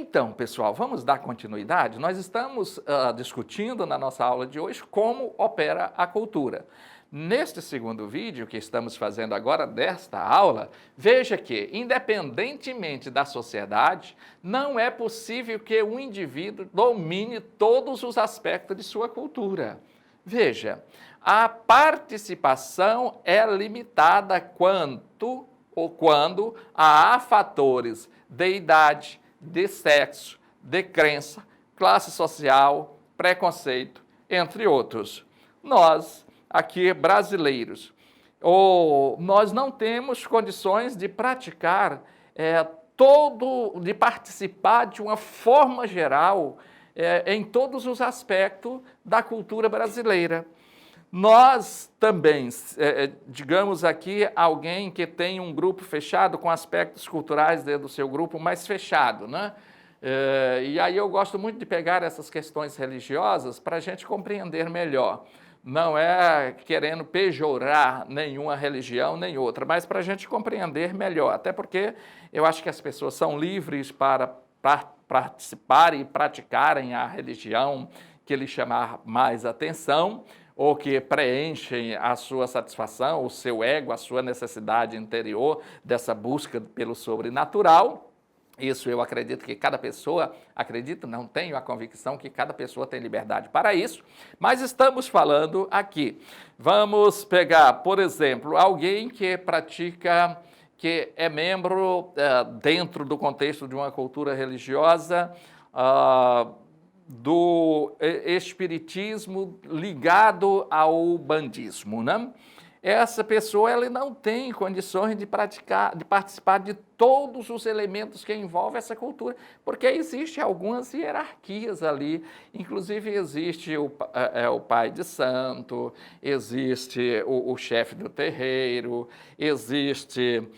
Então, pessoal, vamos dar continuidade? Nós estamos discutindo na nossa aula de hoje como opera a cultura. Neste segundo vídeo que estamos fazendo agora desta aula, veja que, independentemente da sociedade, não é possível que um indivíduo domine todos os aspectos de sua cultura. Veja, a participação é limitada quando há fatores de idade, de sexo, de crença, classe social, preconceito, entre outros. Nós, aqui brasileiros, nós não temos condições de praticar de participar de uma forma geral em todos os aspectos da cultura brasileira. Nós também, digamos aqui, alguém que tem um grupo fechado com aspectos culturais dentro do seu grupo mais fechado, né? E aí eu gosto muito de pegar essas questões religiosas para a gente compreender melhor. Não é querendo pejorar nenhuma religião nem outra, mas para a gente compreender melhor, até porque eu acho que as pessoas são livres para participarem e praticarem a religião que lhes chamar mais atenção, ou que preenchem a sua satisfação, o seu ego, a sua necessidade interior dessa busca pelo sobrenatural. Isso eu acredito que cada pessoa, não tenho a convicção que cada pessoa tem liberdade para isso, mas estamos falando aqui. Vamos pegar, por exemplo, alguém que pratica, que é membro dentro do contexto de uma cultura religiosa, do espiritismo ligado ao bandismo, né? Essa pessoa ela não tem condições de participar de todos os elementos que envolvem essa cultura, porque existem algumas hierarquias ali, inclusive existe o pai de santo, existe o chefe do terreiro, existe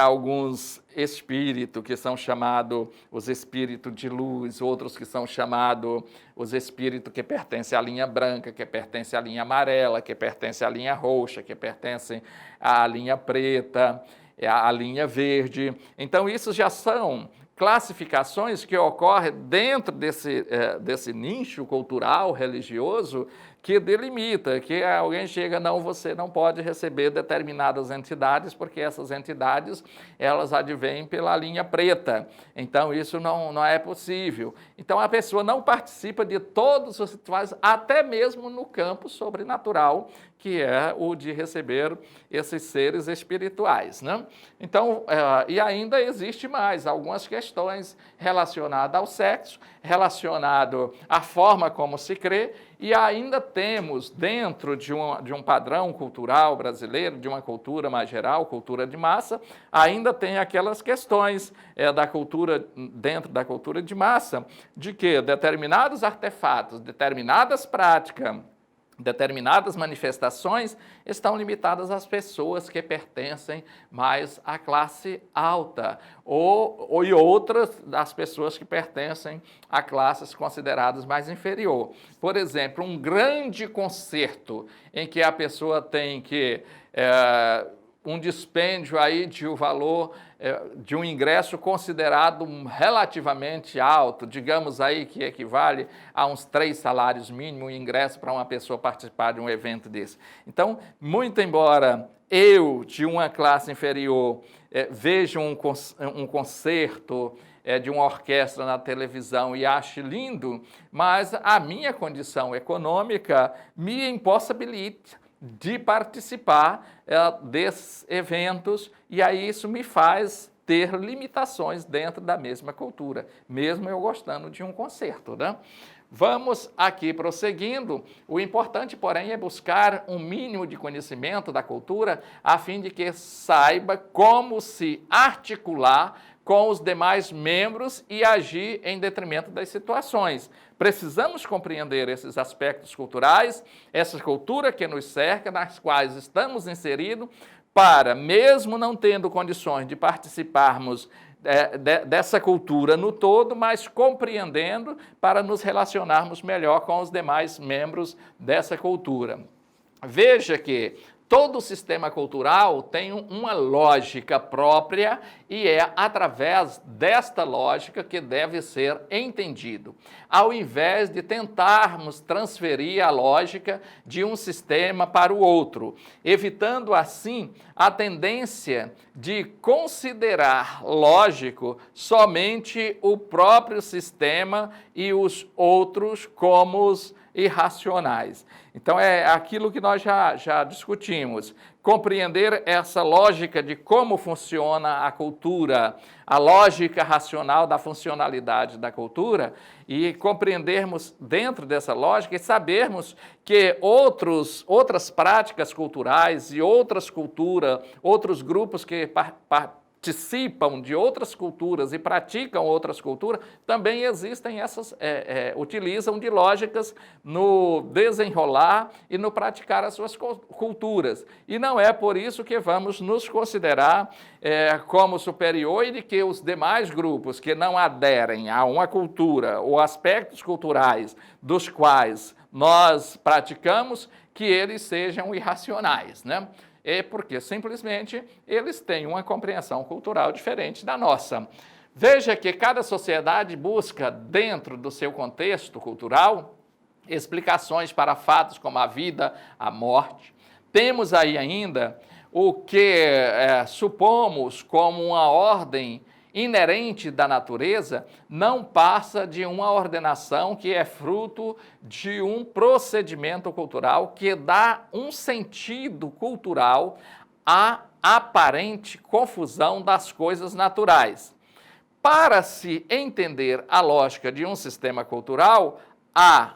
alguns espíritos que são chamados os espíritos de luz, outros que são chamados os espíritos que pertencem à linha branca, que pertencem à linha amarela, que pertencem à linha roxa, que pertencem à linha preta, à linha verde. Então, isso já são classificações que ocorrem dentro desse nicho cultural, religioso, que delimita, que alguém chega, não, você não pode receber determinadas entidades, porque essas entidades, elas advêm pela linha preta. Então, isso não é possível. Então, a pessoa não participa de todos os rituais, até mesmo no campo sobrenatural, que é o de receber esses seres espirituais, né? Então, e ainda existe mais algumas questões relacionadas ao sexo, relacionado à forma como se crê, e ainda temos, dentro de um padrão cultural brasileiro, de uma cultura mais geral, cultura de massa, ainda tem aquelas questões da cultura, dentro da cultura de massa, de que determinados artefatos, determinadas práticas, determinadas manifestações estão limitadas às pessoas que pertencem mais à classe alta, e outras das pessoas que pertencem a classes consideradas mais inferior. Por exemplo, um grande concerto em que a pessoa tem que um dispêndio aí de um valor de um ingresso considerado relativamente alto, digamos aí que equivale a uns 3 salários mínimos o ingresso para uma pessoa participar de um evento desse. Então, muito embora eu, de uma classe inferior, veja um concerto de uma orquestra na televisão e ache lindo, mas a minha condição econômica me impossibilita de participar desses eventos, e aí isso me faz ter limitações dentro da mesma cultura, mesmo eu gostando de um concerto, né? Vamos aqui prosseguindo. O importante, porém, é buscar um mínimo de conhecimento da cultura, a fim de que saiba como se articular com os demais membros e agir em detrimento das situações. Precisamos compreender esses aspectos culturais, essa cultura que nos cerca, nas quais estamos inseridos, para, mesmo não tendo condições de participarmos dessa cultura no todo, mas compreendendo para nos relacionarmos melhor com os demais membros dessa cultura. Veja que Todo sistema cultural tem uma lógica própria e é através desta lógica que deve ser entendido, ao invés de tentarmos transferir a lógica de um sistema para o outro, evitando assim a tendência de considerar lógico somente o próprio sistema e os outros como os irracionais. Então, é aquilo que nós já discutimos. Compreender essa lógica de como funciona a cultura, a lógica racional da funcionalidade da cultura, e compreendermos dentro dessa lógica e sabermos que outras práticas culturais e outras culturas, outros grupos que participam de outras culturas e praticam outras culturas, também existem utilizam de lógicas no desenrolar e no praticar as suas culturas. E não é por isso que vamos nos considerar como superior e de que os demais grupos que não aderem a uma cultura ou aspectos culturais dos quais nós praticamos, que eles sejam irracionais, né? É porque simplesmente eles têm uma compreensão cultural diferente da nossa. Veja que cada sociedade busca, dentro do seu contexto cultural, explicações para fatos como a vida, a morte. Temos aí ainda o que supomos como uma ordem inerente da natureza, não passa de uma ordenação que é fruto de um procedimento cultural que dá um sentido cultural à aparente confusão das coisas naturais. Para se entender a lógica de um sistema cultural, há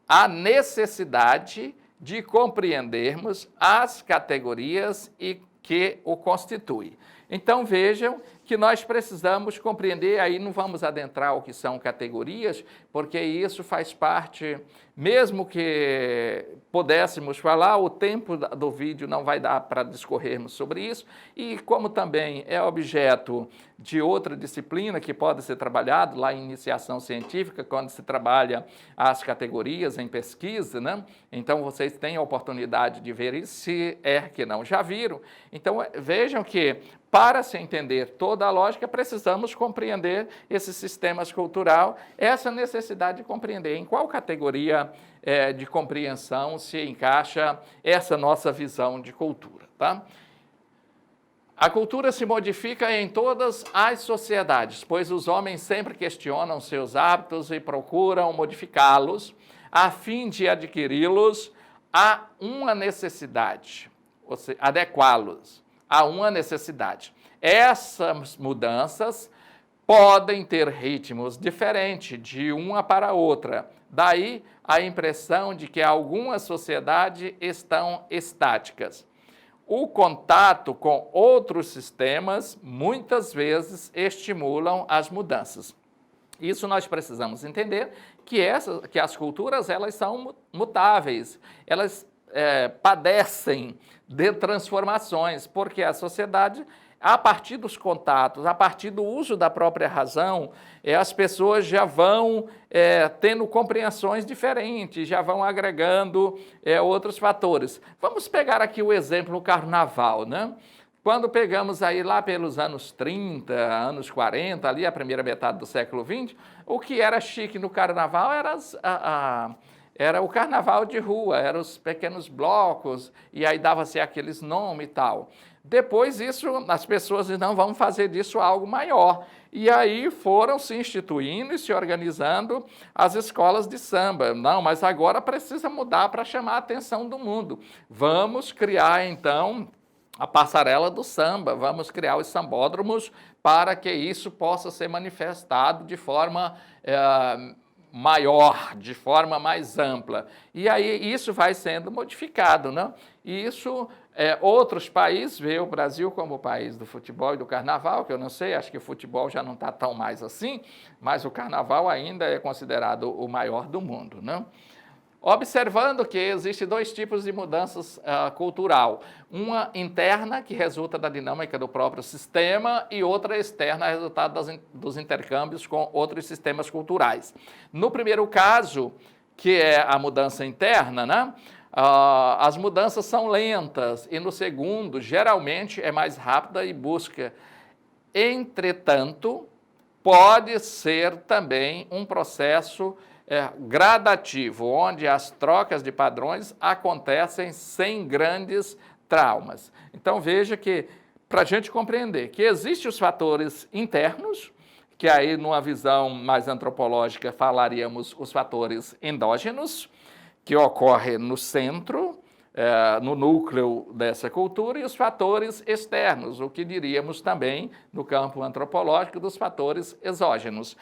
a necessidade de compreendermos as categorias que o constituem. Então vejam que nós precisamos compreender, aí não vamos adentrar o que são categorias, porque isso faz parte, mesmo que pudéssemos falar, o tempo do vídeo não vai dar para discorrermos sobre isso, e como também é objeto de outra disciplina que pode ser trabalhado lá em iniciação científica, quando se trabalha as categorias em pesquisa, né? Então vocês têm a oportunidade de ver isso, se é que não já viram. Então vejam que para se entender toda a lógica, precisamos compreender esse sistema cultural, essa necessidade de compreender em qual categoria de compreensão se encaixa essa nossa visão de cultura, tá? A cultura se modifica em todas as sociedades, pois os homens sempre questionam seus hábitos e procuram modificá-los a fim de adquiri-los a uma necessidade, ou seja, adequá-los a uma necessidade. Essas mudanças podem ter ritmos diferentes de uma para outra. Daí a impressão de que algumas sociedades estão estáticas. O contato com outros sistemas muitas vezes estimulam as mudanças. Isso nós precisamos entender que as culturas elas são mutáveis, elas padecem de transformações, porque a sociedade, a partir dos contatos, a partir do uso da própria razão, as pessoas já vão tendo compreensões diferentes, já vão agregando outros fatores. Vamos pegar aqui o exemplo do carnaval, né? Quando pegamos aí lá pelos anos 30, anos 40, ali a primeira metade do século XX, o que era chique no carnaval era o carnaval de rua, eram os pequenos blocos, e aí dava-se aqueles nomes e tal. Depois as pessoas não vão fazer disso algo maior. E aí foram se instituindo e se organizando as escolas de samba. Não, mas agora precisa mudar para chamar a atenção do mundo. Vamos criar, então, a passarela do samba, vamos criar os sambódromos para que isso possa ser manifestado de forma maior, de forma mais ampla. E aí isso vai sendo modificado, né? E isso, outros países veem o Brasil como o país do futebol e do carnaval, que eu não sei, acho que o futebol já não está tão mais assim, mas o carnaval ainda é considerado o maior do mundo, né? Observando que existem dois tipos de mudanças cultural. Uma interna, que resulta da dinâmica do próprio sistema, e outra externa, resultado dos intercâmbios com outros sistemas culturais. No primeiro caso, que é a mudança interna, né? as mudanças são lentas, e no segundo, geralmente, é mais rápida e busca. Entretanto, pode ser também um processo gradativo, onde as trocas de padrões acontecem sem grandes traumas. Então, veja que, para a gente compreender que existem os fatores internos, que aí, numa visão mais antropológica, falaríamos os fatores endógenos, que ocorrem no centro, no núcleo dessa cultura, e os fatores externos, o que diríamos também, no campo antropológico, dos fatores exógenos.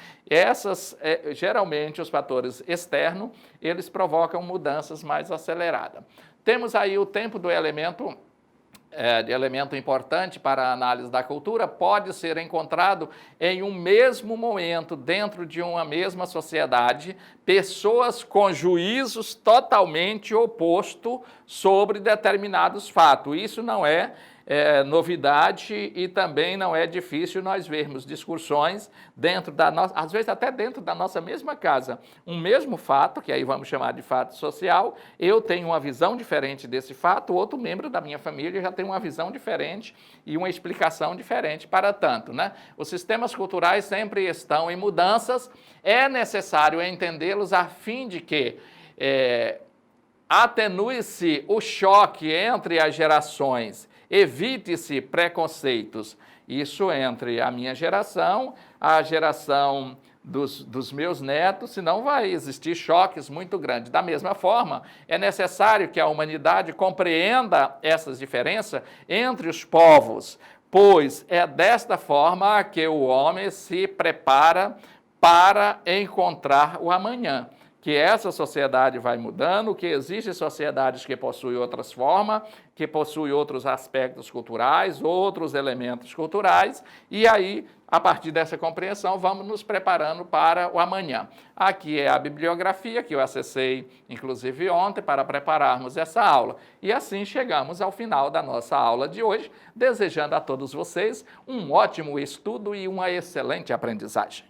Geralmente, os fatores externos, eles provocam mudanças mais aceleradas. Temos aí o tempo do elemento de elemento importante para a análise da cultura, pode ser encontrado em um mesmo momento, dentro de uma mesma sociedade, pessoas com juízos totalmente opostos sobre determinados fatos. Isso não é novidade, e também não é difícil nós vermos discussões dentro da nossa, às vezes até dentro da nossa mesma casa. Um mesmo fato, que aí vamos chamar de fato social, eu tenho uma visão diferente desse fato, outro membro da minha família já tem uma visão diferente e uma explicação diferente para tanto, né? Os sistemas culturais sempre estão em mudanças, é necessário entendê-los a fim de que atenue-se o choque entre as gerações, evite-se preconceitos, isso entre a minha geração, a geração dos meus netos, senão vai existir choques muito grandes. Da mesma forma, é necessário que a humanidade compreenda essas diferenças entre os povos, pois é desta forma que o homem se prepara para encontrar o amanhã. Que essa sociedade vai mudando, que existem sociedades que possuem outras formas, que possuem outros aspectos culturais, outros elementos culturais, e aí, a partir dessa compreensão, vamos nos preparando para o amanhã. Aqui é a bibliografia que eu acessei, inclusive ontem, para prepararmos essa aula. E assim chegamos ao final da nossa aula de hoje, desejando a todos vocês um ótimo estudo e uma excelente aprendizagem.